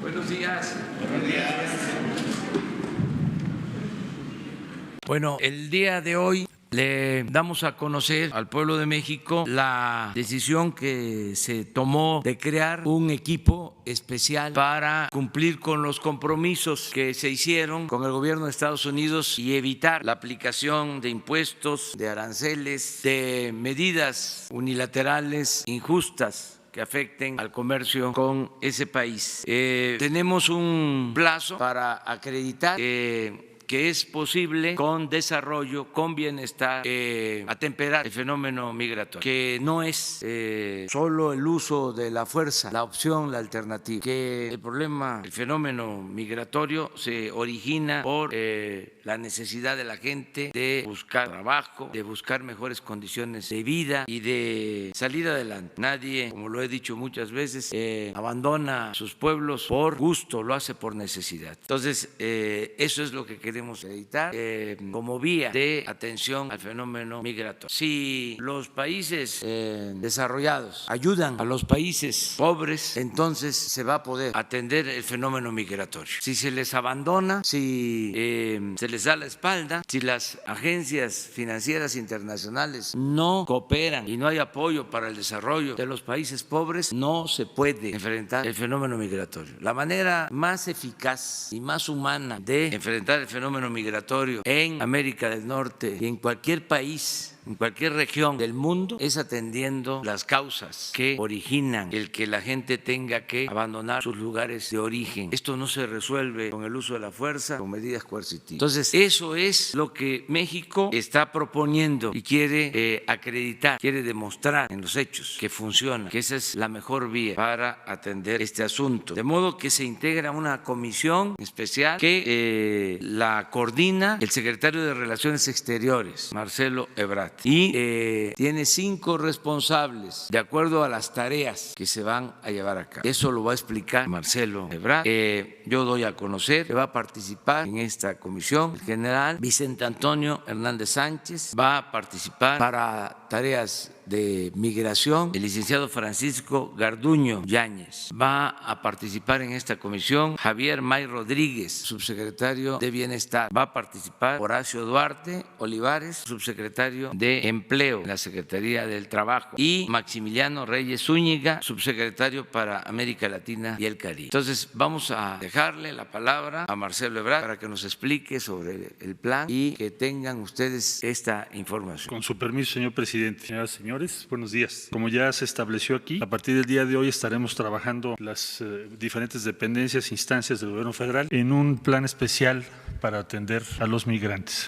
Buenos días. Buenos días. Bueno, el día de hoy le damos a conocer al pueblo de México la decisión que se tomó de crear un equipo especial para cumplir con los compromisos que se hicieron con el gobierno de Estados Unidos y evitar la aplicación de impuestos, de aranceles, de medidas unilaterales injustas que afecten al comercio con ese país. Tenemos un plazo para acreditar que es posible con desarrollo, con bienestar, atemperar el fenómeno migratorio, que no es solo el uso de la fuerza, la opción, la alternativa, que el problema, el fenómeno migratorio se origina por la necesidad de la gente de buscar trabajo, de buscar mejores condiciones de vida y de salir adelante. Nadie, como lo he dicho muchas veces, abandona sus pueblos por gusto, lo hace por necesidad. Entonces, eso es lo que queremos editar como vía de atención al fenómeno migratorio. Si los países desarrollados ayudan a los países pobres, entonces se va a poder atender el fenómeno migratorio. Si se les abandona, si se les da la espalda, si las agencias financieras internacionales no cooperan y no hay apoyo para el desarrollo de los países pobres, no se puede enfrentar el fenómeno migratorio. La manera más eficaz y más humana de enfrentar el fenómeno migratorio en América del Norte y en cualquier país, en cualquier región del mundo, es atendiendo las causas que originan el que la gente tenga que abandonar sus lugares de origen. Esto no se resuelve con el uso de la fuerza, con medidas coercitivas. Entonces, eso es lo que México está proponiendo y quiere acreditar, quiere demostrar en los hechos que funciona, que esa es la mejor vía para atender este asunto. De modo que se integra una comisión especial que la coordina el secretario de Relaciones Exteriores, Marcelo Ebrard, y tiene 5 responsables de acuerdo a las tareas que se van a llevar a cabo. Eso lo va a explicar Marcelo Ebrard. Yo doy a conocer que va a participar en esta comisión el general Vicente Antonio Hernández Sánchez, va a participar para tareas de migración el licenciado Francisco Garduño Yáñez, va a participar en esta comisión Javier May Rodríguez, subsecretario de Bienestar, va a participar Horacio Duarte Olivares, subsecretario de Empleo en la Secretaría del Trabajo, y Maximiliano Reyes Zúñiga, subsecretario para América Latina y el Caribe. Entonces vamos a dejarle la palabra a Marcelo Ebrard para que nos explique sobre el plan y que tengan ustedes esta información. Con su permiso, señor presidente. Señoras y señores, buenos días. Como ya se estableció aquí, a partir del día de hoy estaremos trabajando las diferentes dependencias, instancias del gobierno federal en un plan especial para atender a los migrantes.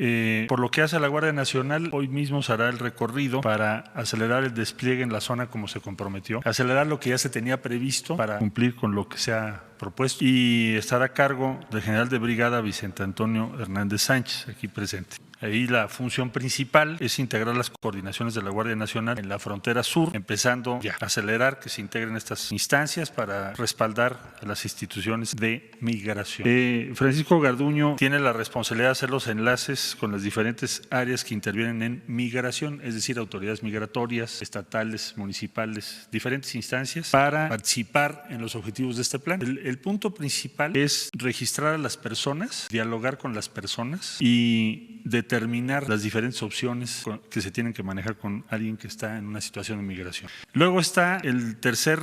Por lo que hace a la Guardia Nacional, hoy mismo se hará el recorrido para acelerar el despliegue en la zona como se comprometió, acelerar lo que ya se tenía previsto para cumplir con lo que se ha propuesto, y estará a cargo del general de brigada Vicente Antonio Hernández Sánchez, aquí presente. Ahí la función principal es integrar las coordinaciones de la Guardia Nacional en la frontera sur, empezando ya a acelerar que se integren estas instancias para respaldar a las instituciones de migración. Francisco Garduño tiene la responsabilidad de hacer los enlaces con las diferentes áreas que intervienen en migración, es decir, autoridades migratorias, estatales, municipales, diferentes instancias, para participar en los objetivos de este plan. El punto principal es registrar a las personas, dialogar con las personas y determinar las diferentes opciones que se tienen que manejar con alguien que está en una situación de migración. Luego está el tercer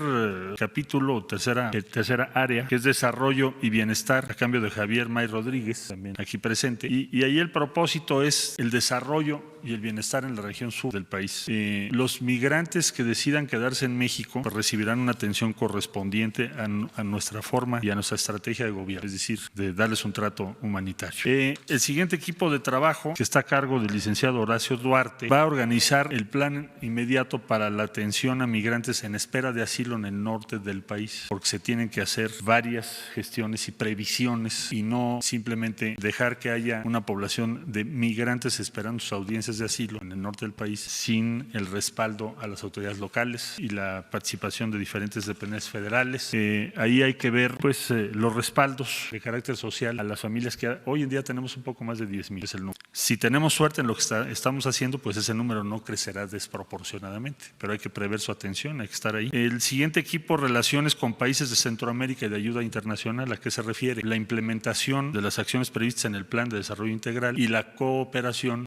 capítulo, tercera área, que es desarrollo y bienestar, a cambio de Javier May Rodríguez, también aquí presente. Y ahí el propósito es el desarrollo y el bienestar en la región sur del país. Los migrantes que decidan quedarse en México pues recibirán una atención correspondiente a nuestra forma y a nuestra estrategia de gobierno, es decir, de darles un trato humanitario. El siguiente equipo de trabajo, que está a cargo del licenciado Horacio Duarte, va a organizar el plan inmediato para la atención a migrantes en espera de asilo en el norte del país, porque se tienen que hacer varias gestiones y previsiones y no simplemente dejar que haya una población de migrantes esperando sus audiencias de asilo en el norte del país sin el respaldo a las autoridades locales y la participación de diferentes dependencias federales. Ahí hay que ver los respaldos de carácter social a las familias, que hoy en día tenemos un poco más de 10,000, es el número. Si tenemos suerte en lo que estamos haciendo, pues ese número no crecerá desproporcionadamente, pero hay que prever su atención, hay que estar ahí. El siguiente equipo, relaciones con países de Centroamérica y de ayuda internacional, ¿a qué se refiere? La implementación de las acciones previstas en el Plan de Desarrollo Integral y la cooperación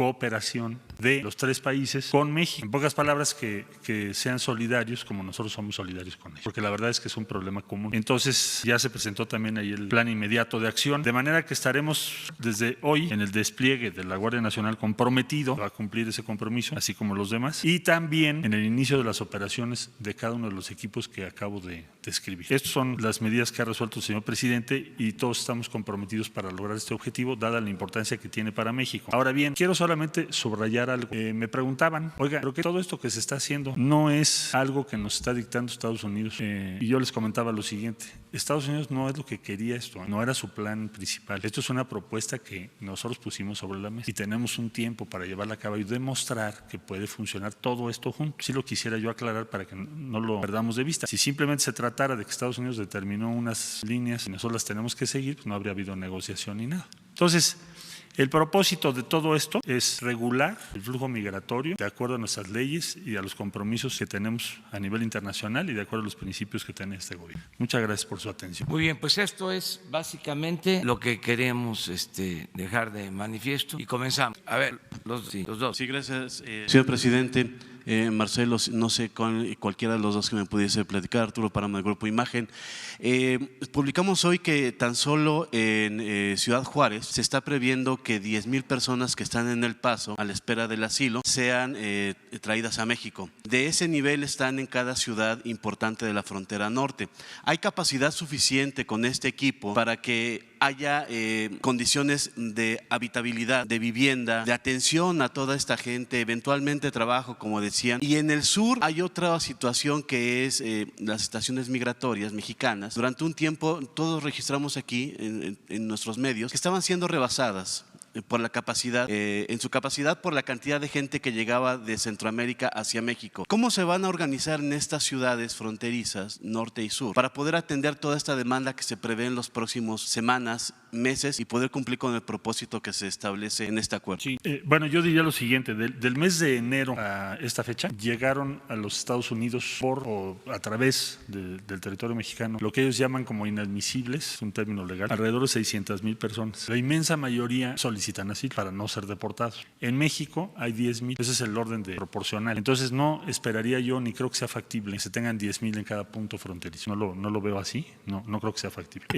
de los 3 países con México. En pocas palabras, que sean solidarios como nosotros somos solidarios con ellos, porque la verdad es que es un problema común. Entonces ya se presentó también ahí el plan inmediato de acción, de manera que estaremos desde hoy en el despliegue de la Guardia Nacional comprometido a cumplir ese compromiso, así como los demás, y también en el inicio de las operaciones de cada uno de los equipos que acabo de describir. Estas son las medidas que ha resuelto el señor presidente y todos estamos comprometidos para lograr este objetivo, dada la importancia que tiene para México. Ahora bien, quiero solamente subrayar algo. Me preguntaban, oiga, ¿pero qué todo esto que se está haciendo no es algo que nos está dictando Estados Unidos? Y yo les comentaba lo siguiente: Estados Unidos no es lo que quería esto, no era su plan principal. Esto es una propuesta que nosotros pusimos sobre la mesa y tenemos un tiempo para llevarla a cabo y demostrar que puede funcionar todo esto junto. Sí lo quisiera yo aclarar para que no lo perdamos de vista. Si simplemente se tratara de que Estados Unidos determinó unas líneas y nosotros las tenemos que seguir, pues no habría habido negociación ni nada. Entonces, el propósito de todo esto es regular el flujo migratorio de acuerdo a nuestras leyes y a los compromisos que tenemos a nivel internacional y de acuerdo a los principios que tiene este gobierno. Muchas gracias por su atención. Muy bien, pues esto es básicamente lo que queremos dejar de manifiesto y comenzamos. A ver, los dos. Sí, gracias, señor presidente. Marcelo, no sé cualquiera de los dos que me pudiese platicar, Arturo Parama del Grupo Imagen. Publicamos hoy que tan solo en Ciudad Juárez se está previendo que 10,000 personas que están en El Paso a la espera del asilo sean traídas a México. De ese nivel están en cada ciudad importante de la frontera norte. ¿Hay capacidad suficiente con este equipo para que haya condiciones de habitabilidad, de vivienda, de atención a toda esta gente, eventualmente trabajo, como decían? Y en el sur hay otra situación que es las estaciones migratorias mexicanas. Durante un tiempo todos registramos aquí en nuestros medios que estaban siendo rebasadas por la capacidad, en su capacidad por la cantidad de gente que llegaba de Centroamérica hacia México. ¿Cómo se van a organizar en estas ciudades fronterizas, norte y sur, para poder atender toda esta demanda que se prevé en los próximos semanas, meses y poder cumplir con el propósito que se establece en este acuerdo? Sí, bueno, yo diría lo siguiente: del mes de enero a esta fecha llegaron a los Estados Unidos a través del territorio mexicano lo que ellos llaman como inadmisibles, es un término legal, alrededor de 600,000 personas. La inmensa mayoría solicitan asilo para no ser deportados. En México hay 10,000, ese es el orden proporcional. Entonces no esperaría yo, ni creo que sea factible que se tengan 10,000 en cada punto fronterizo. No lo veo así, no creo que sea factible.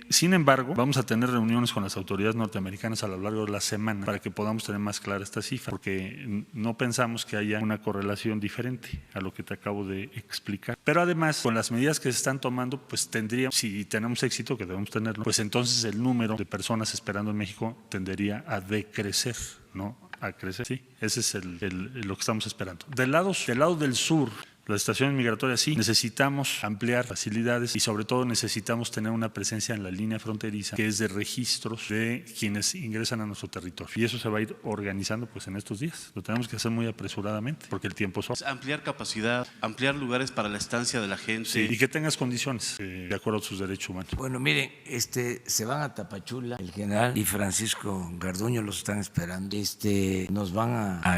Sin embargo, vamos a tener reuniones con las autoridades norteamericanas a lo largo de la semana para que podamos tener más clara esta cifra, porque no pensamos que haya una correlación diferente a lo que te acabo de explicar. Pero además, con las medidas que se están tomando, pues tendríamos, si tenemos éxito, que debemos tenerlo, pues entonces el número de personas esperando en México tendería a decrecer, no a crecer. Sí, ese es lo que estamos esperando. Del lado del sur, las estaciones migratorias, sí, necesitamos ampliar facilidades y sobre todo necesitamos tener una presencia en la línea fronteriza que es de registros de quienes ingresan a nuestro territorio. Y eso se va a ir organizando pues en estos días. Lo tenemos que hacer muy apresuradamente porque el tiempo es... Ampliar capacidad, ampliar lugares para la estancia de la gente. Sí, y que tengas condiciones de acuerdo a sus derechos humanos. Bueno, miren, se van a Tapachula, el general y Francisco Garduño los están esperando. Nos van a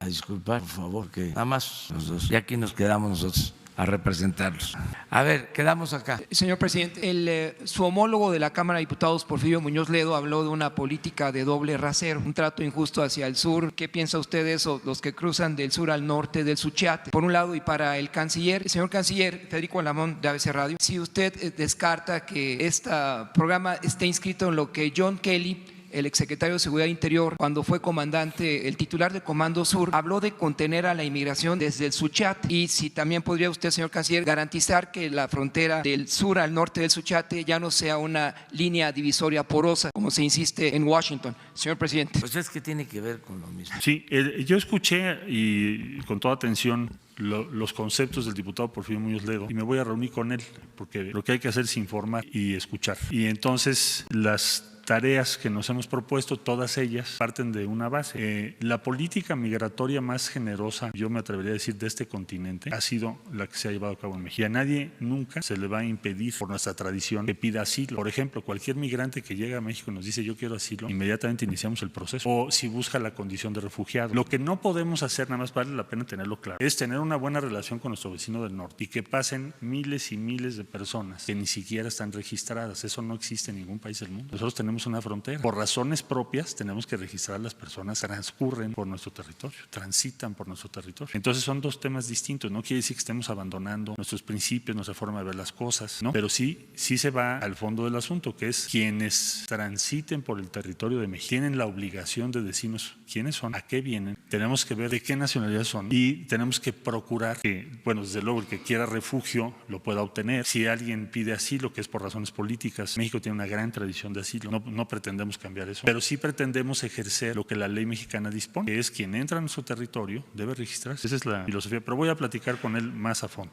disculpar, por favor, que nada más los dos. Y aquí nos quedamos nosotros a representarlos. A ver, quedamos acá. Señor presidente, su homólogo de la Cámara de Diputados, Porfirio Muñoz Ledo, habló de una política de doble rasero, un trato injusto hacia el sur. ¿Qué piensa usted de eso, los que cruzan del sur al norte del Suchiate? Por un lado, y para el canciller, señor canciller Federico Alamón de ABC Radio, si usted descarta que este programa esté inscrito en lo que John Kelly, el exsecretario de Seguridad Interior, cuando fue comandante, el titular del Comando Sur, habló de contener a la inmigración desde el Suchiate. Y si también podría usted, señor canciller, garantizar que la frontera del sur al norte del Suchiate ya no sea una línea divisoria porosa, como se insiste en Washington. Señor presidente. Pues es que tiene que ver con lo mismo. Sí, yo escuché y con toda atención los conceptos del diputado Porfirio Muñoz Ledo y me voy a reunir con él porque lo que hay que hacer es informar y escuchar. Y entonces las tareas que nos hemos propuesto, todas ellas parten de una base. La política migratoria más generosa, yo me atrevería a decir, de este continente, ha sido la que se ha llevado a cabo en México. Y a nadie nunca se le va a impedir, por nuestra tradición, que pida asilo. Por ejemplo, cualquier migrante que llega a México y nos dice yo quiero asilo, inmediatamente iniciamos el proceso. O si busca la condición de refugiado. Lo que no podemos hacer, nada más vale la pena tenerlo claro, es tener una buena relación con nuestro vecino del norte y que pasen miles y miles de personas que ni siquiera están registradas. Eso no existe en ningún país del mundo. Nosotros tenemos una frontera. Por razones propias tenemos que registrar a las personas, transcurren por nuestro territorio, transitan por nuestro territorio. Entonces son dos temas distintos. No quiere decir que estemos abandonando nuestros principios, nuestra forma de ver las cosas, ¿no? Pero sí se va al fondo del asunto, que es quienes transiten por el territorio de México tienen la obligación de decirnos quiénes son, a qué vienen, tenemos que ver de qué nacionalidad son y tenemos que procurar que, bueno, desde luego el que quiera refugio lo pueda obtener. Si alguien pide asilo, que es por razones políticas, México tiene una gran tradición de asilo, no pretendemos cambiar eso, pero sí pretendemos ejercer lo que la ley mexicana dispone, que es quien entra a nuestro territorio debe registrarse. Esa es la filosofía, pero voy a platicar con él más a fondo.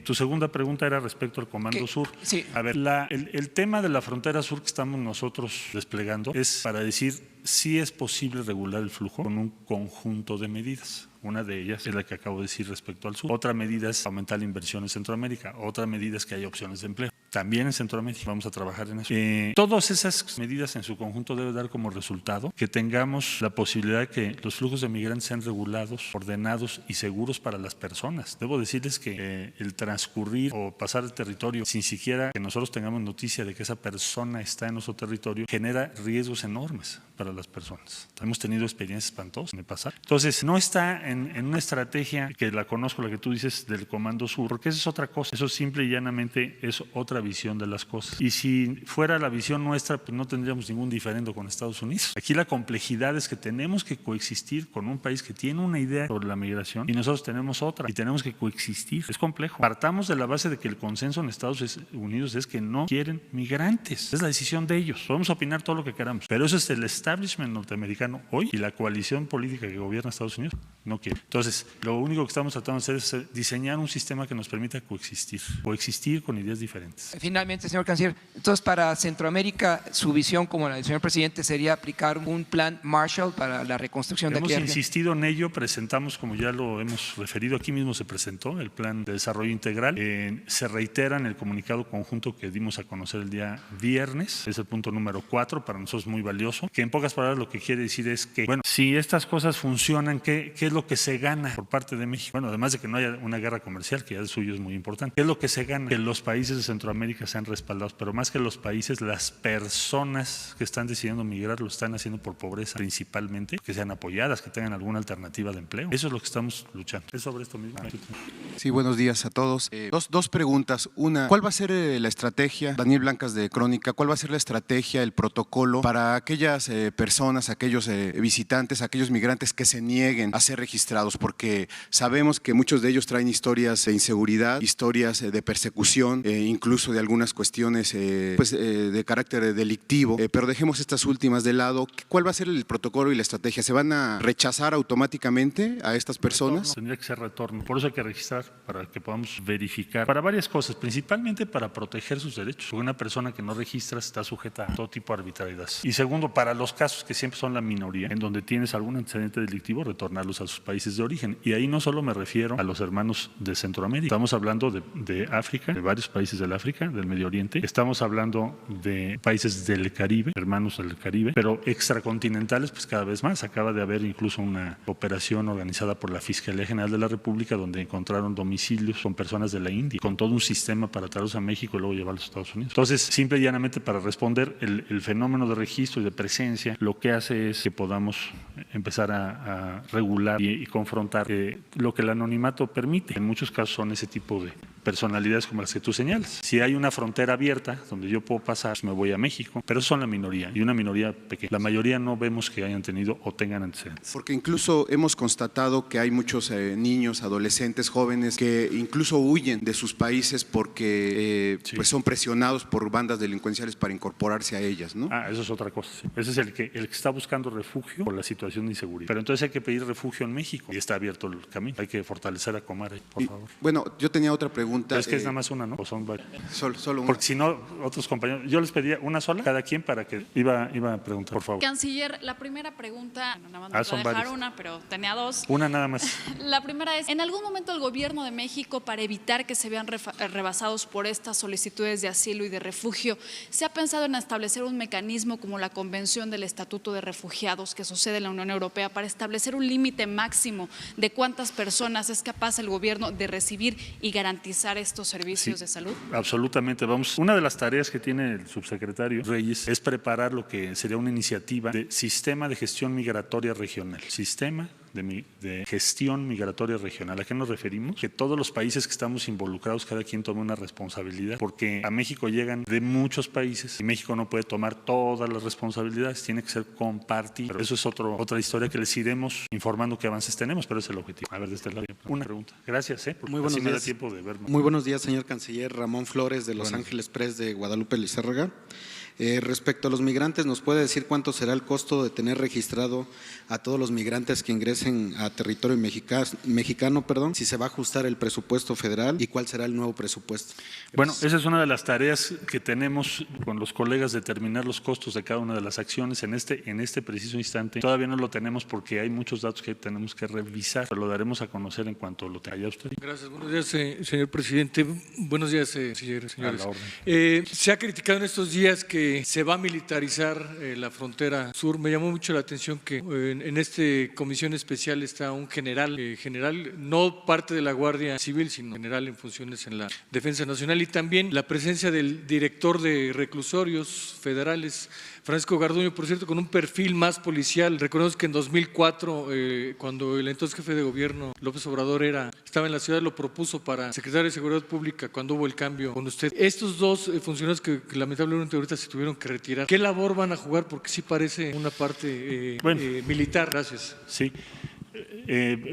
Tu segunda pregunta era respecto al Comando Sur. Sí. A ver, el tema de la frontera sur que estamos nosotros desplegando es para decir si es posible regular el flujo con un conjunto de medidas. Una de ellas es la que acabo de decir respecto al sur. Otra medida es aumentar la inversión en Centroamérica. Otra medida es que haya opciones de empleo. También en Centroamérica vamos a trabajar en eso. Todas esas medidas en su conjunto deben dar como resultado que tengamos la posibilidad de que los flujos de migrantes sean regulados, ordenados y seguros para las personas. Debo decirles que el transcurrir o pasar el territorio sin siquiera que nosotros tengamos noticia de que esa persona está en nuestro territorio genera riesgos enormes para las personas. Hemos tenido experiencias espantosas en el pasado. Entonces, no está en una estrategia que la conozco, la que tú dices del Comando Sur, porque eso es otra cosa. Eso simple y llanamente es otra visión de las cosas. Y si fuera la visión nuestra, pues no tendríamos ningún diferendo con Estados Unidos. Aquí la complejidad es que tenemos que coexistir con un país que tiene una idea sobre la migración y nosotros tenemos otra y tenemos que coexistir. Es complejo. Partamos de la base de que el consenso en Estados Unidos es que no quieren migrantes. Es la decisión de ellos. Podemos opinar todo lo que queramos, pero eso es el establishment norteamericano hoy y la coalición política que gobierna Estados Unidos no quiere. Entonces, lo único que estamos tratando de hacer es diseñar un sistema que nos permita coexistir con ideas diferentes. Finalmente, señor canciller, entonces para Centroamérica su visión como la del señor presidente sería aplicar un plan Marshall para la reconstrucción de aquella región. Hemos insistido en ello, presentamos, como ya lo hemos referido, aquí mismo se presentó el plan de desarrollo integral, se reitera en el comunicado conjunto que dimos a conocer el día viernes, es el punto número 4, para nosotros muy valioso, que en pocas palabras lo que quiere decir es que, bueno, si estas cosas funcionan, ¿qué es lo que se gana por parte de México? Bueno, además de que no haya una guerra comercial, que ya de suyo es muy importante, ¿qué es lo que se gana? Que los países de Centroamérica sean respaldados, pero más que los países, las personas que están decidiendo migrar lo están haciendo por pobreza principalmente, que sean apoyadas, que tengan alguna alternativa de empleo. Eso es lo que estamos luchando. Es sobre esto mismo. Sí, buenos días a todos. Dos preguntas. Una, ¿cuál va a ser la estrategia, Daniel Blancas de Crónica, cuál va a ser la estrategia, el protocolo para aquellas personas, aquellos visitantes, aquellos migrantes que se nieguen a ser registrados? Porque sabemos que muchos de ellos traen historias de inseguridad, historias de persecución, incluso de algunas cuestiones de carácter delictivo, pero dejemos estas últimas de lado. ¿Cuál va a ser el protocolo y la estrategia? ¿Se van a rechazar automáticamente a estas personas? Tendría que ser retorno, por eso hay que registrar para que podamos verificar, para varias cosas, principalmente para proteger sus derechos, porque una persona que no registra está sujeta a todo tipo de arbitrariedades. Y segundo, para los casos que siempre son la minoría, en donde tienes algún antecedente delictivo, retornarlos a sus países de origen. Y ahí no solo me refiero a los hermanos de Centroamérica, estamos hablando de África, de varios países del África, del Medio Oriente, estamos hablando de países del Caribe, hermanos del Caribe, pero extracontinentales, pues cada vez más. Acaba de haber incluso una operación organizada por la Fiscalía General de la República donde encontraron domicilios con personas de la India, con todo un sistema para traerlos a México y luego llevarlos a Estados Unidos. Entonces, simple y llanamente para responder, el fenómeno de registro y de presencia lo que hace es que podamos empezar a regular y confrontar lo que el anonimato permite. En muchos casos son ese tipo de personalidades como las que tú señalas. Si hay una frontera abierta donde yo puedo pasar, pues me voy a México, pero son la minoría y una minoría pequeña. La mayoría no vemos que hayan tenido o tengan antecedentes. Porque incluso hemos constatado que hay muchos niños, adolescentes, jóvenes que incluso huyen de sus países porque sí, pues son presionados por bandas delincuenciales para incorporarse a ellas, ¿no? Eso es otra cosa. Sí. Ese es el que está buscando refugio por la situación de inseguridad. Pero entonces hay que pedir refugio en México y está abierto el camino. Hay que fortalecer a Comar, por favor. Bueno, yo tenía otra pregunta. pregunta. Pero es que es nada más una, ¿no? ¿O son varias? Solo una. Porque si no, otros compañeros, yo les pedía una sola, cada quien, para que iba a preguntar, por favor. Canciller, la primera pregunta, bueno, nada más me son voy a dejar varias. una, pero tenía dos. Una nada más. La primera es, ¿en algún momento el gobierno de México, para evitar que se vean rebasados por estas solicitudes de asilo y de refugio, se ha pensado en establecer un mecanismo como la Convención del Estatuto de Refugiados que sucede en la Unión Europea para establecer un límite máximo de cuántas personas es capaz el gobierno de recibir y garantizar estos servicios de salud? Absolutamente, vamos. Una de las tareas que tiene el subsecretario Reyes es preparar lo que sería una iniciativa de sistema de gestión migratoria regional. Sistema de gestión migratoria regional. ¿A qué nos referimos? Que todos los países que estamos involucrados, cada quien tome una responsabilidad, porque a México llegan de muchos países y México no puede tomar todas las responsabilidades, tiene que ser compartido. Pero eso es otra historia que les iremos informando qué avances tenemos, pero es el objetivo. A ver, de este lado, una pregunta. Gracias, porque Muy buenos así me da días. tiempo de verme. Muy buenos días, señor canciller. Ramón Flores, de Los Ángeles Press de Guadalupe Lizárraga. Respecto a los migrantes, ¿nos puede decir cuánto será el costo de tener registrado a todos los migrantes que ingresen a territorio mexicano, si se va a ajustar el presupuesto federal y cuál será el nuevo presupuesto? Bueno, esa es una de las tareas que tenemos con los colegas, determinar los costos de cada una de las acciones en este preciso instante. Todavía no lo tenemos porque hay muchos datos que tenemos que revisar, pero lo daremos a conocer en cuanto lo tenga usted. Gracias. Buenos días, señor presidente. Buenos días, señores. A la orden. Se ha criticado en estos días que se va a militarizar la frontera sur. Me llamó mucho la atención que en esta comisión especial está un general, no parte de la Guardia Civil, sino general en funciones en la Defensa Nacional, y también la presencia del director de reclusorios federales, Francisco Garduño, por cierto, con un perfil más policial. Recordemos que en 2004, cuando el entonces jefe de gobierno, López Obrador, estaba en la ciudad, lo propuso para secretario de Seguridad Pública cuando hubo el cambio con usted. Estos dos funcionarios que lamentablemente ahorita se tuvieron que retirar, ¿qué labor van a jugar? Porque sí parece una parte militar. Gracias. Sí.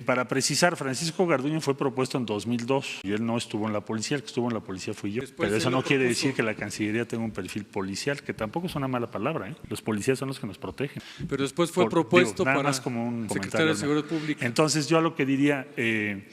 Para precisar, Francisco Garduño fue propuesto en 2002 y él no estuvo en la policía, el que estuvo en la policía fui yo. Después pero eso no quiere propuso. decir que la Cancillería tenga un perfil policial, que tampoco es una mala palabra. Los policías son los que nos protegen. Pero después fue propuesto nada para más como un secretario de comentario. Seguridad Pública. Entonces yo a lo que diría,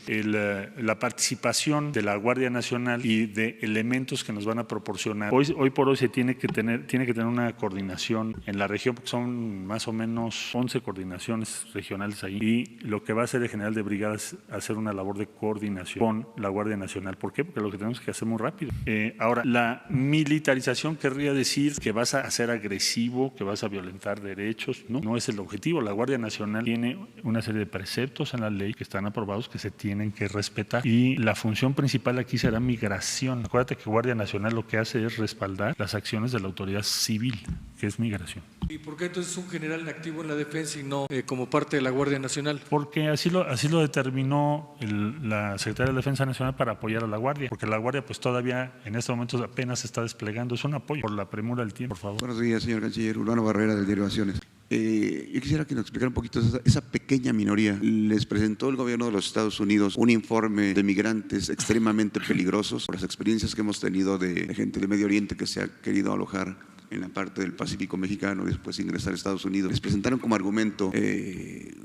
la participación de la Guardia Nacional y de elementos que nos van a proporcionar. Hoy por hoy se tiene que tener una coordinación en la región, porque son más o menos 11 coordinaciones regionales ahí, y lo que va a hacer el general de brigadas hacer una labor de coordinación con la Guardia Nacional. ¿Por qué? Porque lo que tenemos que hacer muy rápido. Ahora, la militarización querría decir que vas a ser agresivo, que vas a violentar derechos. No es el objetivo. La Guardia Nacional tiene una serie de preceptos en la ley que están aprobados que se tienen que respetar, y la función principal aquí será migración. Acuérdate que Guardia Nacional lo que hace es respaldar las acciones de la autoridad civil, que es migración. ¿Y por qué entonces un general activo en la defensa y no como parte de la Guardia Nacional? Porque así lo determinó la Secretaría de Defensa Nacional para apoyar a la Guardia, porque la Guardia pues todavía en este momento apenas se está desplegando. Es un apoyo por la premura del tiempo, por favor. Buenos días, señor canciller. Urbano Barrera, del diario Naciones. Yo quisiera que nos explicara un poquito esa pequeña minoría. Les presentó el gobierno de los Estados Unidos un informe de migrantes extremadamente peligrosos por las experiencias que hemos tenido de gente de Medio Oriente que se ha querido alojar en la parte del Pacífico mexicano y después ingresar a Estados Unidos. Les presentaron como argumento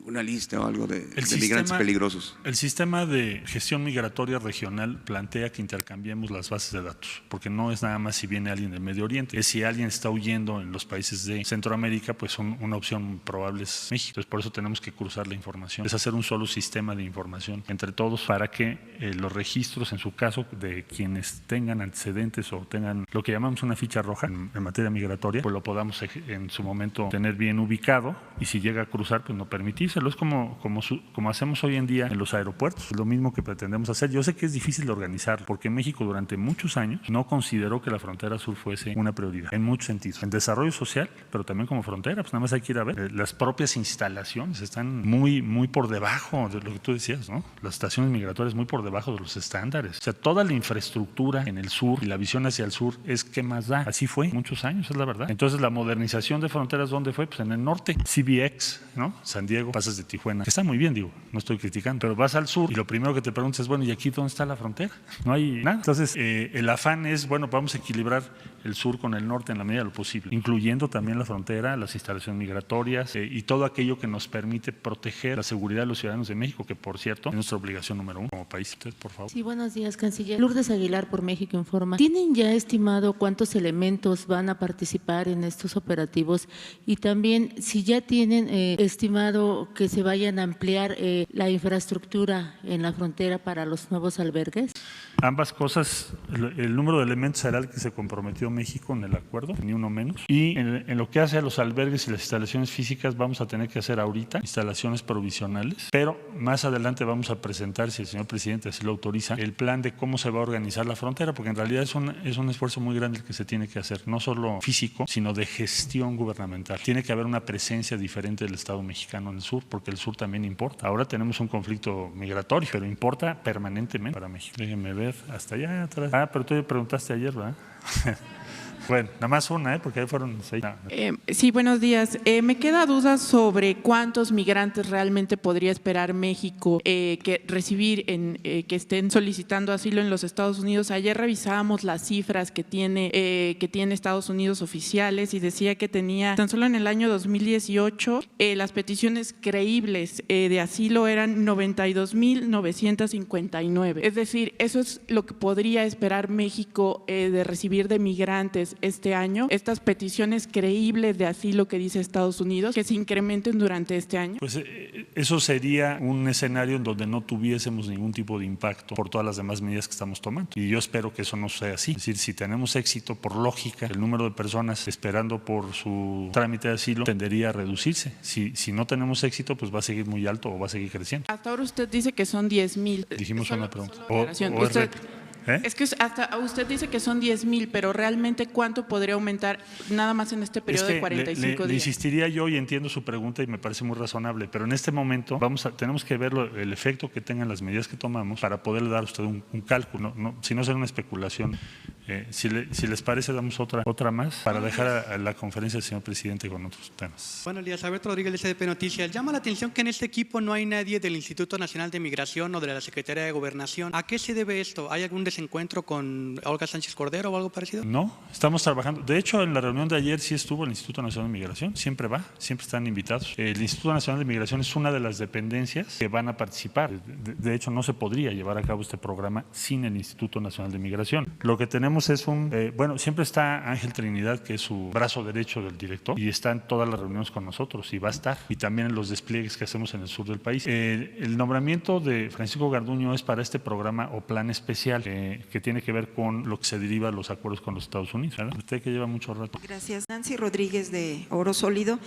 una lista o algo de migrantes peligrosos. El sistema de gestión migratoria regional plantea que intercambiemos las bases de datos, porque no es nada más si viene alguien del Medio Oriente, es si alguien está huyendo en los países de Centroamérica, pues una opción probable es México. Entonces por eso tenemos que cruzar la información, es hacer un solo sistema de información entre todos para que los registros, en su caso, de quienes tengan antecedentes o tengan lo que llamamos una ficha roja en materia migratoria, pues lo podamos en su momento tener bien ubicado, y si llega a cruzar, pues no permitírselo. Es como hacemos hoy en día en los aeropuertos, es lo mismo que pretendemos hacer. Yo sé que es difícil de organizar, porque México durante muchos años no consideró que la frontera sur fuese una prioridad, en muchos sentidos, en desarrollo social, pero también como frontera. Pues nada más hay que ir a ver, las propias instalaciones están muy por debajo de lo que tú decías, ¿no? Las estaciones migratorias muy por debajo de los estándares. O sea, toda la infraestructura en el sur y la visión hacia el sur es ¿qué más da? Así fue muchos años. esa es la verdad. Entonces la modernización de fronteras, ¿dónde fue? Pues en el norte, CBX, ¿no? San Diego, pasas de Tijuana, que está muy bien, digo, no estoy criticando, pero vas al sur y lo primero que te preguntas es, bueno, ¿y aquí dónde está la frontera? No hay nada. Entonces el afán es, bueno, vamos a equilibrar el sur con el norte en la medida de lo posible, incluyendo también la frontera, las instalaciones migratorias y todo aquello que nos permite proteger la seguridad de los ciudadanos de México, que por cierto es nuestra obligación número 1 como país. Entonces, por favor. Sí, buenos días, canciller. Lourdes Aguilar por México Informa. ¿Tienen ya estimado cuántos elementos van a participar en estos operativos? Y también si ya tienen estimado que se vayan a ampliar la infraestructura en la frontera para los nuevos albergues. Ambas cosas, el número de elementos será el que se comprometió México en el acuerdo, ni uno menos. Y en lo que hace a los albergues y las instalaciones físicas, vamos a tener que hacer ahorita instalaciones provisionales, pero más adelante vamos a presentar, si el señor presidente así lo autoriza, el plan de cómo se va a organizar la frontera, porque en realidad es un esfuerzo muy grande el que se tiene que hacer, no solo físico, sino de gestión gubernamental. Tiene que haber una presencia diferente del Estado mexicano en el sur, porque el sur también importa. Ahora tenemos un conflicto migratorio, pero importa permanentemente para México. Déjenme ver hasta allá atrás. Ah, pero tú me preguntaste ayer, ¿verdad? Bueno, nada más una, porque ahí fueron 6. Sí, buenos días. Me queda duda sobre cuántos migrantes realmente podría esperar México que recibir, que estén solicitando asilo en los Estados Unidos. Ayer revisábamos las cifras que tiene Estados Unidos oficiales y decía que tenía, tan solo en el año 2018, las peticiones creíbles de asilo eran 92,959. Es decir, eso es lo que podría esperar México de recibir de migrantes este año, estas peticiones creíbles de asilo que dice Estados Unidos, que se incrementen durante este año. Pues eso sería un escenario en donde no tuviésemos ningún tipo de impacto por todas las demás medidas que estamos tomando. Y yo espero que eso no sea así. Es decir, si tenemos éxito, por lógica, el número de personas esperando por su trámite de asilo tendería a reducirse. Si no tenemos éxito, pues va a seguir muy alto o va a seguir creciendo. Hasta ahora usted dice que son 10,000. Dijimos una pregunta. Es que hasta usted dice que son 10,000, pero realmente ¿cuánto podría aumentar nada más en este periodo de 45 días? Le insistiría yo, y entiendo su pregunta y me parece muy razonable, pero en este momento tenemos que ver el efecto que tengan las medidas que tomamos para poderle dar a usted un cálculo, si no será una especulación. Si les parece, damos otra más para dejar a la conferencia del señor presidente con otros temas. Buenos días, Alberto Rodríguez, de SDP Noticias. Llama la atención que en este equipo no hay nadie del Instituto Nacional de Migración o de la Secretaría de Gobernación. ¿A qué se debe esto? ¿Hay algún desencuentro con Olga Sánchez Cordero o algo parecido? No, estamos trabajando. De hecho, en la reunión de ayer sí estuvo el Instituto Nacional de Migración, siempre están invitados. El Instituto Nacional de Migración es una de las dependencias que van a participar. De hecho, no se podría llevar a cabo este programa sin el Instituto Nacional de Migración. Lo que tenemos es siempre está Ángel Trinidad, que es su brazo derecho del director, y está en todas las reuniones con nosotros, y va a estar, y también en los despliegues que hacemos en el sur del país. El nombramiento de Francisco Garduño es para este programa o plan especial que tiene que ver con lo que se deriva de los acuerdos con los Estados Unidos, ¿verdad? Usted que lleva mucho rato. Gracias. Nancy Rodríguez de Oro Sólido.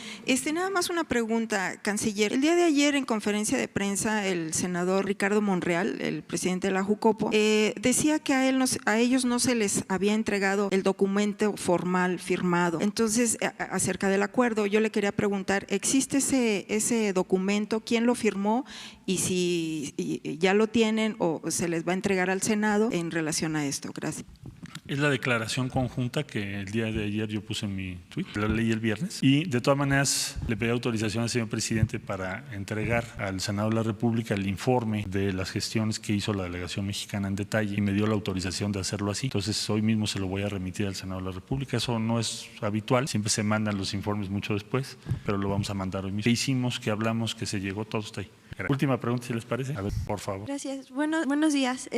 Nada más una pregunta, canciller. El día de ayer en conferencia de prensa el senador Ricardo Monreal, el presidente de la Jucopo, decía que a ellos no se les había entregado el documento formal firmado. Entonces, acerca del acuerdo, yo le quería preguntar, ¿existe ese documento? ¿Quién lo firmó? Y si ya lo tienen o se les va a entregar al Senado en relación a esto. Gracias. Es la declaración conjunta que el día de ayer yo puse en mi tweet, la leí el viernes, y de todas maneras le pedí autorización al señor presidente para entregar al Senado de la República el informe de las gestiones que hizo la delegación mexicana en detalle, y me dio la autorización de hacerlo así. Entonces hoy mismo se lo voy a remitir al Senado de la República. Eso no es habitual, siempre se mandan los informes mucho después, pero lo vamos a mandar hoy mismo. ¿Qué hicimos? ¿Qué hablamos? ¿Qué se llegó? Todo está ahí. Última pregunta, si les parece. A ver, por favor. Gracias. Buenos días,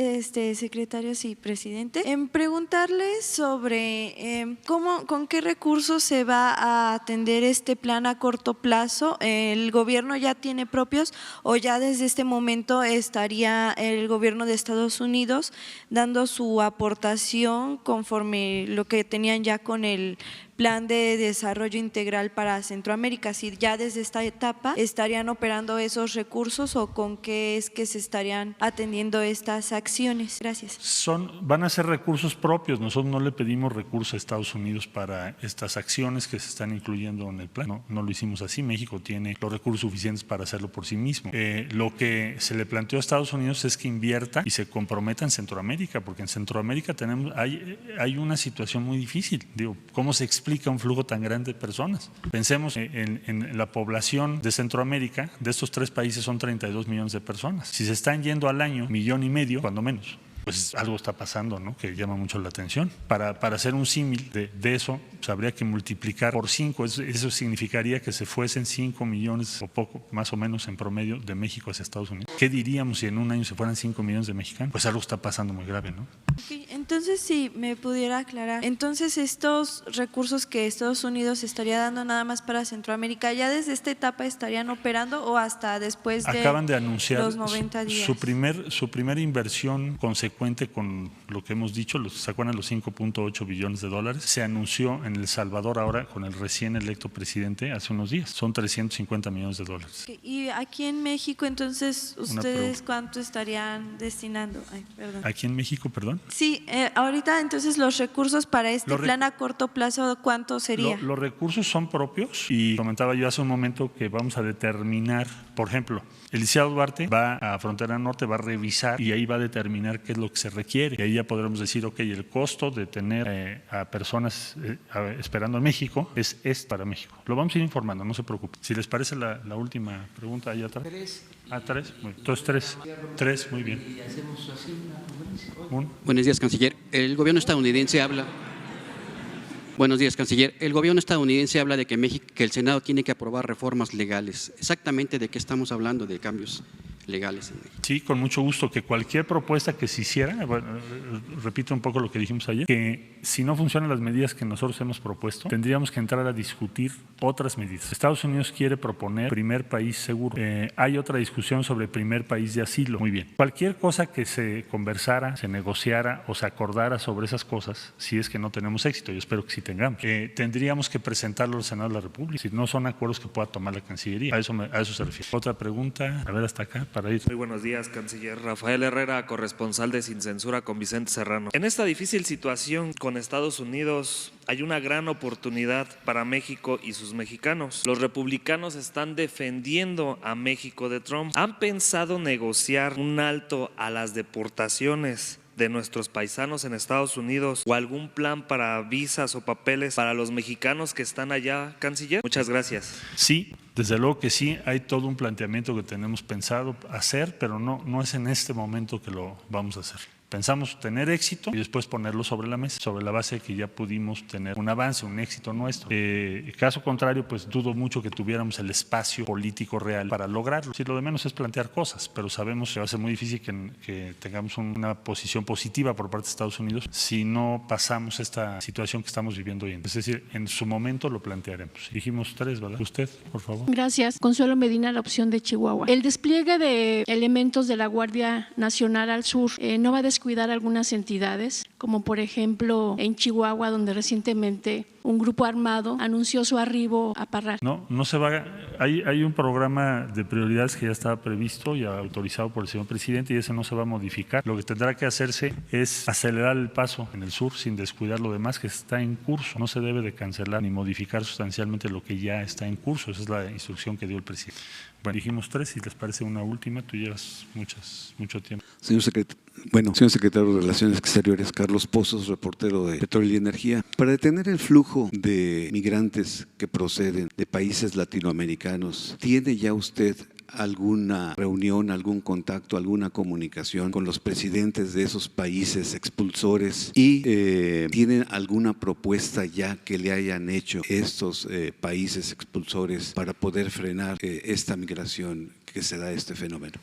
secretarios y presidente. Preguntarle sobre con qué recursos se va a atender este plan a corto plazo. ¿El gobierno ya tiene propios o ya desde este momento estaría el gobierno de Estados Unidos dando su aportación conforme lo que tenían ya con el plan de desarrollo integral para Centroamérica? Si ya desde esta etapa estarían operando esos recursos o con qué es que se estarían atendiendo estas acciones. Gracias. Van a ser recursos propios. Nosotros no le pedimos recursos a Estados Unidos para estas acciones que se están incluyendo en el plan. No lo hicimos así. México tiene los recursos suficientes para hacerlo por sí mismo. Lo que se le planteó a Estados Unidos es que invierta y se comprometa en Centroamérica, porque en Centroamérica hay una situación muy difícil. Digo, ¿cómo se explica explica un flujo tan grande de personas. Pensemos en la población de Centroamérica, de estos 3 países son 32 millones de personas. Si se están yendo al año 1,5 millones, cuando menos, pues algo está pasando, ¿no?, que llama mucho la atención. Para hacer un símil de eso, pues habría que multiplicar por 5. Eso significaría que se fuesen 5 millones o poco, más o menos en promedio, de México hacia Estados Unidos. ¿Qué diríamos si en un año se fueran 5 millones de mexicanos? Pues algo está pasando muy grave, ¿no? Okay, entonces, si me pudiera aclarar, entonces estos recursos que Estados Unidos estaría dando nada más para Centroamérica, ¿ya desde esta etapa estarían operando o hasta después de Acaban de anunciar los 90 días? Su primera inversión consecuente con lo que hemos dicho, ¿se acuerdan los 5.8 billones de dólares? Se anunció en El Salvador ahora con el recién electo presidente hace unos días. Son 350 millones de dólares. Okay, y aquí en México, entonces, ¿ustedes cuánto estarían destinando? Ay, perdón. ¿Aquí en México, perdón? Sí, ahorita entonces los recursos para este plan a corto plazo, ¿cuánto sería? Los recursos son propios y comentaba yo hace un momento que vamos a determinar, por ejemplo, el licenciado Duarte va a Frontera Norte, va a revisar y ahí va a determinar qué es lo que se requiere. Y ahí ya podremos decir, ok, el costo de tener a personas esperando en México es para México. Lo vamos a ir informando, no se preocupe. Si les parece la última pregunta ahí atrás. 3. 3. Entonces 3, muy bien. Y hacemos así una conferencia. Buenos días, canciller. El gobierno estadounidense habla. Buenos días, canciller. El gobierno estadounidense habla de que el Senado tiene que aprobar reformas legales. ¿Exactamente de qué estamos hablando, de cambios legales en México? Sí, con mucho gusto. Que cualquier propuesta que se hiciera, bueno, repito un poco lo que dijimos ayer, que si no funcionan las medidas que nosotros hemos propuesto, tendríamos que entrar a discutir otras medidas. Estados Unidos quiere proponer primer país seguro. Hay otra discusión sobre primer país de asilo. Muy bien. Cualquier cosa que se conversara, se negociara o se acordara sobre esas cosas, si es que no tenemos éxito, yo espero que sí tengamos, tendríamos que presentarlo al Senado de la República. Si no son acuerdos que pueda tomar la Cancillería. A eso se refiere. Otra pregunta, a ver hasta acá, para ir. Muy buenos días, canciller. Rafael Herrera, corresponsal de Sin Censura con Vicente Serrano. En esta difícil situación con Estados Unidos, hay una gran oportunidad para México y sus mexicanos. Los republicanos están defendiendo a México de Trump. ¿Han pensado negociar un alto a las deportaciones de nuestros paisanos en Estados Unidos o algún plan para visas o papeles para los mexicanos que están allá, canciller? Muchas gracias. Sí, desde luego que sí, hay todo un planteamiento que tenemos pensado hacer, pero no es en este momento que lo vamos a hacer. Pensamos tener éxito y después ponerlo sobre la mesa, sobre la base de que ya pudimos tener un avance, un éxito nuestro. Caso contrario, pues dudo mucho que tuviéramos el espacio político real para lograrlo. Si lo de menos es plantear cosas, pero sabemos que va a ser muy difícil que tengamos una posición positiva por parte de Estados Unidos si no pasamos esta situación que estamos viviendo hoy en día. Es decir, en su momento lo plantearemos. Dijimos 3, ¿verdad? Usted, por favor. Gracias. Consuelo Medina, la opción de Chihuahua. El despliegue de elementos de la Guardia Nacional al sur no va a cuidar algunas entidades, como por ejemplo en Chihuahua, donde recientemente un grupo armado anunció su arribo a Parral. No se va. Hay un programa de prioridades que ya estaba previsto y autorizado por el señor presidente y ese no se va a modificar. Lo que tendrá que hacerse es acelerar el paso en el sur sin descuidar lo demás que está en curso. No se debe de cancelar ni modificar sustancialmente lo que ya está en curso. Esa es la instrucción que dio el presidente. Bueno, dijimos 3, si les parece una última, tú llevas mucho tiempo. Señor secretario de Relaciones Exteriores, Carlos Pozos, reportero de Petróleo y Energía. Para detener el flujo de migrantes que proceden de países latinoamericanos, ¿tiene ya usted alguna reunión, algún contacto, alguna comunicación con los presidentes de esos países expulsores y tienen alguna propuesta ya que le hayan hecho estos países expulsores para poder frenar esta migración que se da este fenómeno?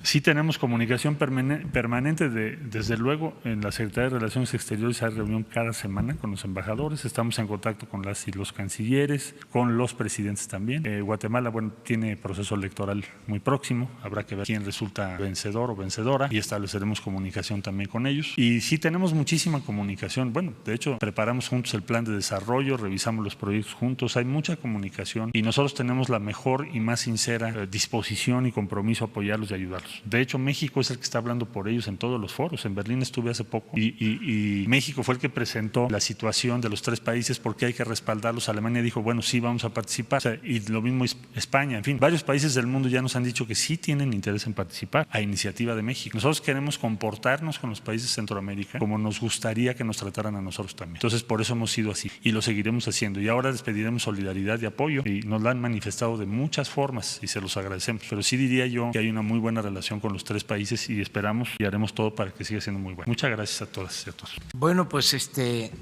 Sí tenemos comunicación permanente, desde luego en la Secretaría de Relaciones Exteriores hay reunión cada semana con los embajadores, estamos en contacto con las y los cancilleres, con los presidentes también. Guatemala, bueno, tiene proceso electoral muy próximo, habrá que ver quién resulta vencedor o vencedora y estableceremos comunicación también con ellos. Y sí tenemos muchísima comunicación, bueno, de hecho preparamos juntos el plan de desarrollo, revisamos los proyectos juntos, hay mucha comunicación y nosotros tenemos la mejor y más sincera disposición y compromiso a apoyarlos y ayudarlos. ayudarlos. De hecho, México es el que está hablando por ellos en todos los foros. En Berlín estuve hace poco y México fue el que presentó la situación de los 3 países, porque hay que respaldarlos. Alemania dijo, bueno, sí, vamos a participar. O sea, y lo mismo España. En fin, varios países del mundo ya nos han dicho que sí tienen interés en participar a iniciativa de México. Nosotros queremos comportarnos con los países de Centroamérica como nos gustaría que nos trataran a nosotros también. Entonces, por eso hemos sido así y lo seguiremos haciendo. Y ahora les pediremos solidaridad y apoyo, y nos la han manifestado de muchas formas y se los agradecemos. Pero sí diría yo que hay una muy buena relación con los 3 países y esperamos y haremos todo para que siga siendo muy buena. Muchas gracias a todas y a todos. Bueno, pues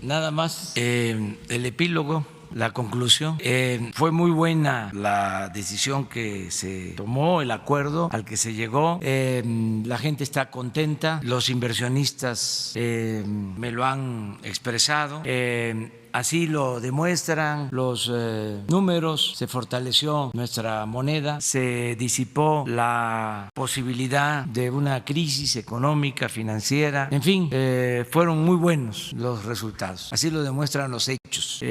nada más el epílogo. La conclusión, fue muy buena la decisión que se tomó, el acuerdo al que se llegó. La gente está contenta, los inversionistas me lo han expresado. Así lo demuestran los números, se fortaleció nuestra moneda, se disipó la posibilidad de una crisis económica, financiera, en fin, fueron muy buenos los resultados, así lo demuestran los hechos.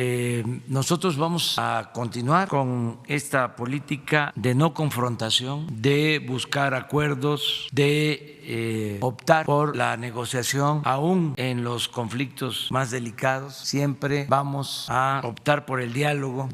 Nosotros vamos a continuar con esta política de no confrontación, de buscar acuerdos, de optar por la negociación, aún en los conflictos más delicados. Siempre vamos a optar por el diálogo.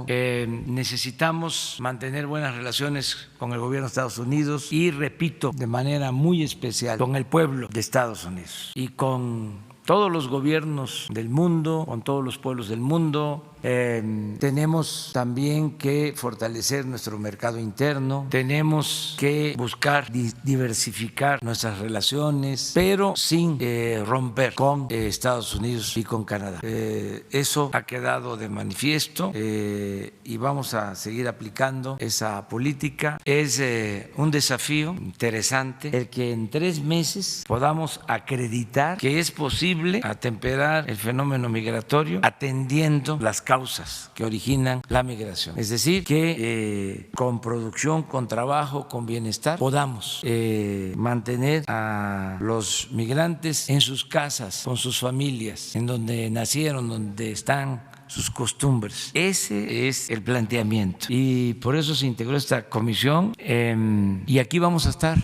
Necesitamos mantener buenas relaciones con el gobierno de Estados Unidos y, repito, de manera muy especial con el pueblo de Estados Unidos y con todos los gobiernos del mundo, con todos los pueblos del mundo. Tenemos también que fortalecer nuestro mercado interno, tenemos que buscar diversificar nuestras relaciones, pero sin romper con Estados Unidos y con Canadá. Eso ha quedado de manifiesto y vamos a seguir aplicando esa política. Es un desafío interesante el que en 3 meses podamos acreditar que es posible atemperar el fenómeno migratorio atendiendo las causas que originan la migración. Es decir, que con producción, con trabajo, con bienestar, podamos mantener a los migrantes en sus casas, con sus familias, en donde nacieron, donde están sus costumbres. Ese es el planteamiento y por eso se integró esta comisión y aquí vamos a estar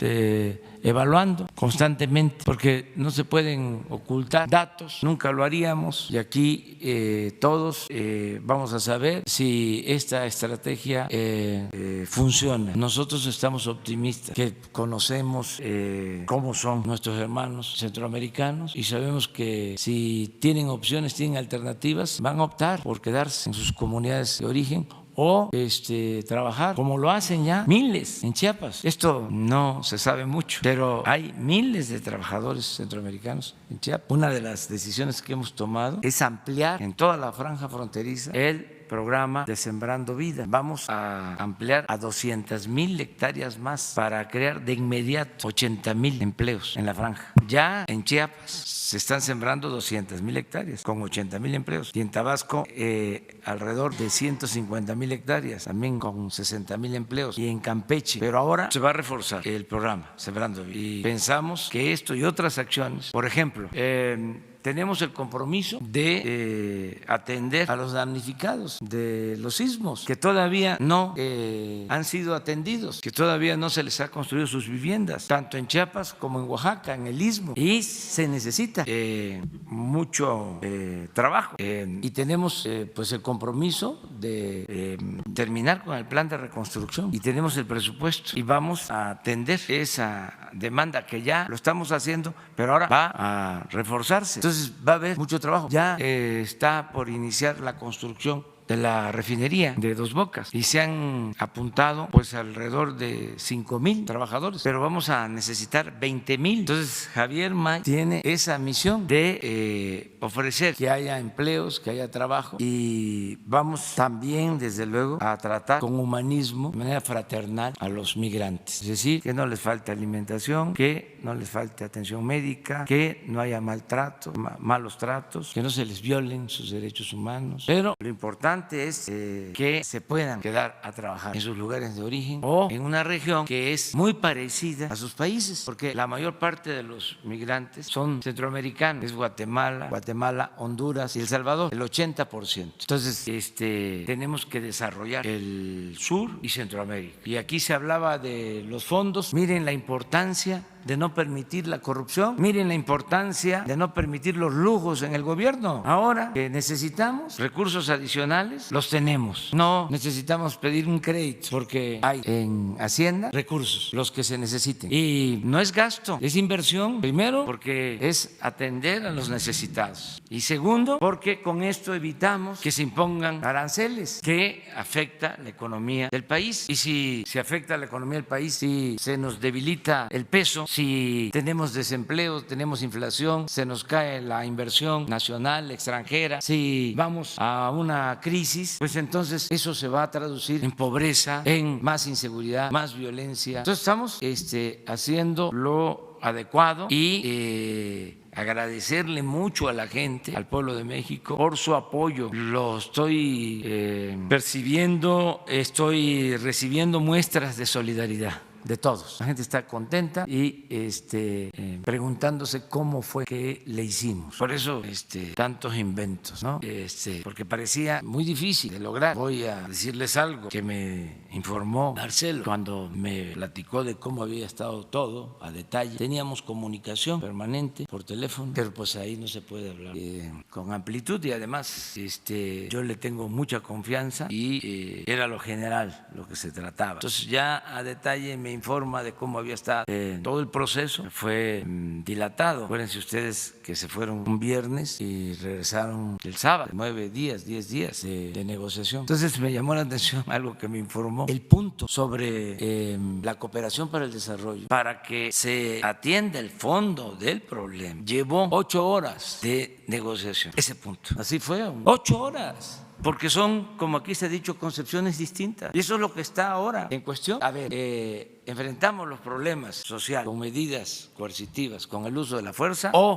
evaluando constantemente, porque no se pueden ocultar datos, nunca lo haríamos, y aquí todos vamos a saber si esta estrategia funciona. Nosotros estamos optimistas, que conocemos cómo son nuestros hermanos centroamericanos y sabemos que si tienen opciones, tienen alternativas, van a optar por quedarse en sus comunidades de origen o trabajar, como lo hacen ya miles en Chiapas. Esto no se sabe mucho, pero hay miles de trabajadores centroamericanos en Chiapas. Una de las decisiones que hemos tomado es ampliar en toda la franja fronteriza el programa de Sembrando Vida. Vamos a ampliar a 200,000 hectáreas más para crear de inmediato 80,000 empleos en la franja. Ya en Chiapas se están sembrando 200,000 hectáreas con 80,000 empleos, y en Tabasco alrededor de 150,000 hectáreas también con 60,000 empleos, y en Campeche. Pero ahora se va a reforzar el programa Sembrando Vida y pensamos que esto y otras acciones, por ejemplo, tenemos el compromiso de atender a los damnificados de los sismos, que todavía no han sido atendidos, que todavía no se les ha construido sus viviendas, tanto en Chiapas como en Oaxaca, en el Istmo, y se necesita mucho trabajo. Y tenemos pues el compromiso de terminar con el plan de reconstrucción, y tenemos el presupuesto, y vamos a atender esa demanda que ya lo estamos haciendo, pero ahora va a reforzarse. Entonces va a haber mucho trabajo. Ya está por iniciar la construcción de la refinería de Dos Bocas y se han apuntado pues alrededor de 5,000 trabajadores, pero vamos a necesitar 20,000. Entonces Javier May tiene esa misión de ofrecer que haya empleos, que haya trabajo, y vamos también desde luego a tratar con humanismo, de manera fraternal, a los migrantes, es decir, que no les falte alimentación, que no les falte atención médica, que no haya maltrato, malos tratos, que no se les violen sus derechos humanos, pero lo importante es que se puedan quedar a trabajar en sus lugares de origen o en una región que es muy parecida a sus países, porque la mayor parte de los migrantes son centroamericanos, es Guatemala, Guatemala, Honduras y El Salvador, el 80%. Entonces, tenemos que desarrollar el sur y Centroamérica. Y aquí se hablaba de los fondos. Miren la importancia de no permitir la corrupción. Miren la importancia de no permitir los lujos en el gobierno. Ahora que necesitamos recursos adicionales, los tenemos. No necesitamos pedir un crédito porque hay en Hacienda recursos, los que se necesiten. Y no es gasto, es inversión. Primero, porque es atender a los necesitados. Y segundo, porque con esto evitamos que se impongan aranceles que afecta la economía del país. Y si se afecta la economía del país, si se nos debilita el peso, si tenemos desempleo, tenemos inflación, se nos cae la inversión nacional, extranjera, si vamos a una crisis, pues entonces eso se va a traducir en pobreza, en más inseguridad, más violencia. Entonces estamos haciendo lo adecuado y agradecerle mucho a la gente, al pueblo de México, por su apoyo. Lo estoy percibiendo, estoy recibiendo muestras de solidaridad de todos. La gente está contenta y preguntándose cómo fue que le hicimos. Por eso tantos inventos, ¿no? Porque parecía muy difícil de lograr. Voy a decirles algo que me informó Marcelo cuando me platicó de cómo había estado todo a detalle. Teníamos comunicación permanente por teléfono, pero pues ahí no se puede hablar con amplitud y además yo le tengo mucha confianza y era lo general lo que se trataba. Entonces ya a detalle me informa de cómo había estado todo el proceso. Fue dilatado. Acuérdense ustedes que se fueron un viernes y regresaron el sábado. 9 días, 10 días de negociación. Entonces me llamó la atención algo que me informó. El punto sobre la cooperación para el desarrollo, para que se atienda el fondo del problema, llevó 8 horas de negociación. Ese punto. Así fue. 8 horas. Porque son, como aquí se ha dicho, concepciones distintas. Y eso es lo que está ahora en cuestión. A ver, enfrentamos los problemas sociales con medidas coercitivas, con el uso de la fuerza, o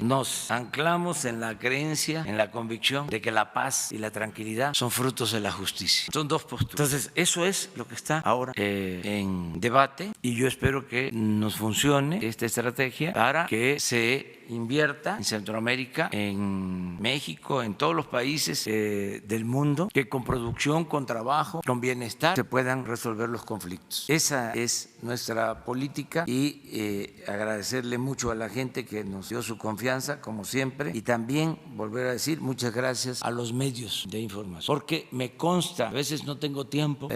nos anclamos en la creencia, en la convicción de que la paz y la tranquilidad son frutos de la justicia. Son dos posturas. Entonces, eso es lo que está ahora en debate y yo espero que nos funcione esta estrategia para que se invierta en Centroamérica, en México, en todos los países del mundo, que con producción, con trabajo, con bienestar se puedan resolver los conflictos. Esa es nuestra política y agradecerle mucho a la gente que nos dio su confianza, como siempre, y también volver a decir muchas gracias a los medios de información, porque me consta, a veces no tengo tiempo,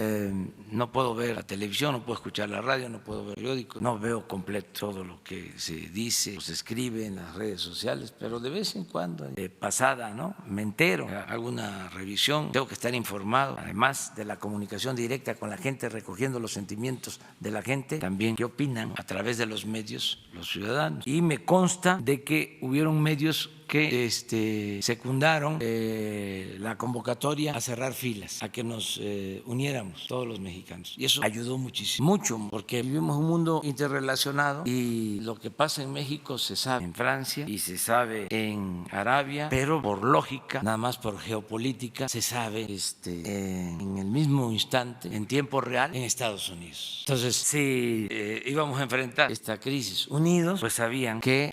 no puedo ver la televisión, no puedo escuchar la radio, no puedo ver periódicos, no veo completo todo lo que se dice o se escribe en las redes sociales, pero de vez en cuando, pasada, ¿no? Me entero, alguna revisión, tengo que estar informado, además de la comunicación directa con la gente, recogiendo los sentimientos de la gente, también qué opinan a través de los medios los ciudadanos. Y me consta de que hubieron medios que secundaron la convocatoria a cerrar filas, a que nos uniéramos todos los mexicanos. Y eso ayudó muchísimo, mucho, porque vivimos un mundo interrelacionado y lo que pasa en México se sabe en Francia y se sabe en Arabia, pero por lógica, nada más por geopolítica, se sabe en el mismo instante, en tiempo real, en Estados Unidos. Entonces, si íbamos a enfrentar esta crisis unidos, pues sabían que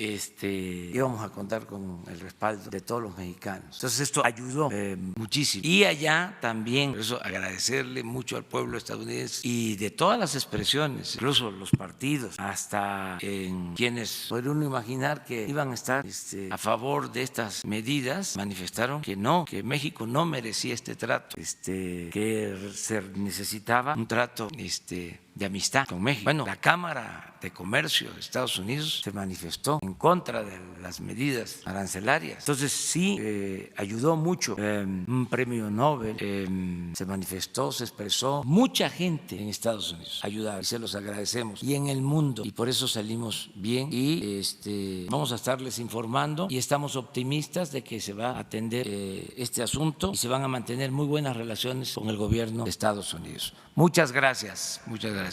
íbamos a contar con el respaldo de todos los mexicanos. Entonces esto ayudó muchísimo. Y allá también, por eso agradecerle mucho al pueblo estadounidense y de todas las expresiones, incluso los partidos, hasta quienes puede uno imaginar que iban a estar a favor de estas medidas, manifestaron que no, que México no merecía este trato, que se necesitaba un trato de amistad con México. Bueno, la Cámara de Comercio de Estados Unidos se manifestó en contra de las medidas arancelarias. Entonces sí ayudó mucho. Un premio Nobel se manifestó, se expresó. Mucha gente en Estados Unidos ayudaba y se los agradecemos. Y en el mundo. Y por eso salimos bien y vamos a estarles informando y estamos optimistas de que se va a atender este asunto y se van a mantener muy buenas relaciones con el gobierno de Estados Unidos. Muchas gracias. Muchas gracias.